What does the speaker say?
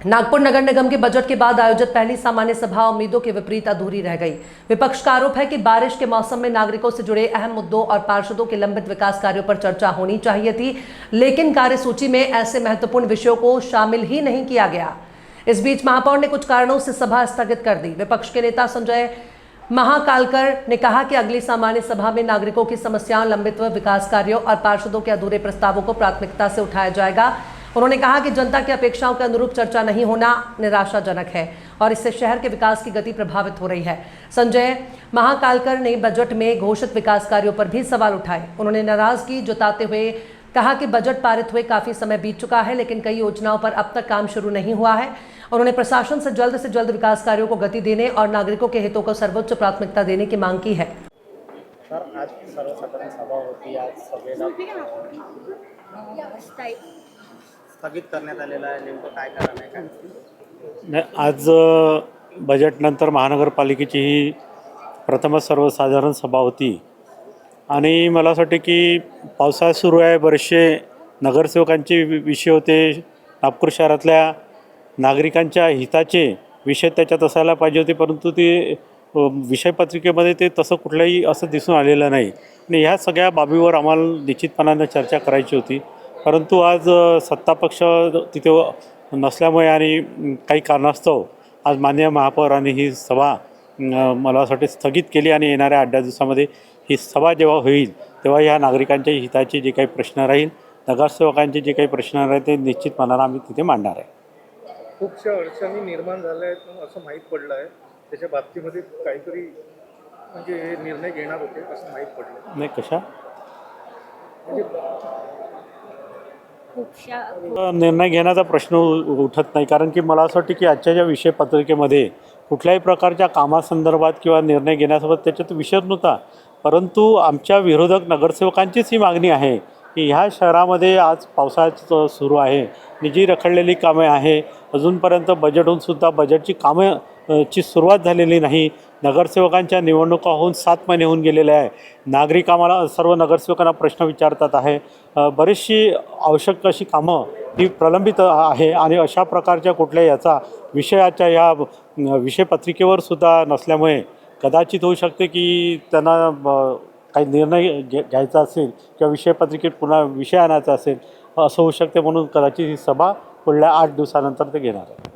नागपुर नगर निगम के budget के बाद आयोजित पहली सामान्य सभा उम्मीदों के विपरीत अधूरी रह गई। विपक्ष का आरोप है कि बारिश के मौसम में नागरिकों से जुड़े अहम मुद्दों और पार्षदों के लंबित विकास कार्यों पर चर्चा होनी चाहिए थी, लेकिन कार्यसूची में ऐसे महत्वपूर्ण विषयों को शामिल ही नहीं किया गया। इस बीच महापौर ने कुछ कारणों से सभा स्थगित कर दी। विपक्ष के नेता संजय महाकालकर ने कहा कि अगली सामान्य सभा में नागरिकों की समस्याओं, लंबित विकास कार्यों और पार्षदों के अधूरे प्रस्तावों को प्राथमिकता से उठाया जाएगा। उन्होंने कहा कि जनता की अपेक्षाओं के अनुरूप चर्चा नहीं होना निराशाजनक है और इससे शहर के विकास की गति प्रभावित हो रही है। संजय महाकालकर ने बजट में घोषित विकास कार्यों पर भी सवाल उठाए। उन्होंने नाराजगी जताते हुए कहा कि बजट पारित हुए काफी समय बीत चुका है, लेकिन कई योजनाओं पर अब तक काम शुरू नहीं हुआ है। उन्होंने प्रशासन से जल्द विकास कार्यों को गति देने और नागरिकों के हितों को सर्वोच्च प्राथमिकता देने की मांग की है। सर, आज सर्वसाधारण सभा होती, आज सभेला स्थगित करण्यात आलेला आहे, नेमकं काय कारण आहे काय? नाही, आज बजेटनंतर महानगरपालिकेची ही प्रथमच सर्वसाधारण सभा होती आणि मला असं वाटतं की पावसाळा सुरू आहे, बरेचसे नगरसेवकांचे विषय होते, नागपूर शहरातल्या नागरिकांच्या हिताचे विषय त्याच्यात असायला पाहिजे होते, परंतु ते विषयपत्रिकेमध्ये ते तसं कुठलंही असं दिसून आलेलं नाही आणि ह्या सगळ्या बाबीवर आम्हाला निश्चितपणानं चर्चा करायची होती। परंतु आज सत्तापक्ष तिथे नसल्यामुळे आणि काही कारणास्तव आज माननीय महापौरांनी ही सभा मला असं वाटतं स्थगित केली आणि येणाऱ्या 8 दिवसामध्ये ही सभा जेव्हा होईल तेव्हा ह्या नागरिकांच्या हिताचे जे काही प्रश्न राहील, नगरसेवकांचे जे काही प्रश्न राहील ते निश्चितपणानं आम्ही तिथे मांडणार आहे। खूपशा अडचणी निर्माण झाल्या आहेत असं माहीत पडलं आहे, त्याच्या बाबतीमध्ये काहीतरी म्हणजे निर्णय घेणार होते असं माहीत पडलं नाही कशा निर्णय घेण्याचा प्रश्न उठत नाही, कारण की मला असं वाटतं की आजच्या ज्या विषयपत्रिकेमध्ये कुठल्याही प्रकारच्या कामासंदर्भात किंवा निर्णय घेण्यासोबत त्याच्यात विषय नव्हता, परंतु आमच्या विरोधक नगरसेवकांचीच ही मागणी आहे की ह्या शहरामध्ये आज पावसाळा सुरू आहे आणि जी रखडलेली कामे आहे अजूनपर्यंत बजेट होऊन सुद्धा बजेटची कामं ची सुरुवात झालेली नाही। नगरसेवकांच्या निवडणुका होऊन 7 महिने होऊन गेलेले आहे। नागरिक आम्हाला सर्व नगरसेवकांना प्रश्न विचारतात आहे, बरीचशी आवश्यक अशी कामं ही प्रलंबित आहे आणि अशा प्रकारच्या कुठल्या याचा विषयाच्या या विषयपत्रिकेवर सुद्धा नसल्यामुळे कदाचित होऊ शकते की त्यांना काही निर्णय घ्यायचा असेल किंवा विषयपत्रिकेत पुन्हा विषय आणायचा असेल असं होऊ शकते, म्हणून कदाचित ही सभा पुढल्या 8 दिवसानंतर ते घेणार आहे।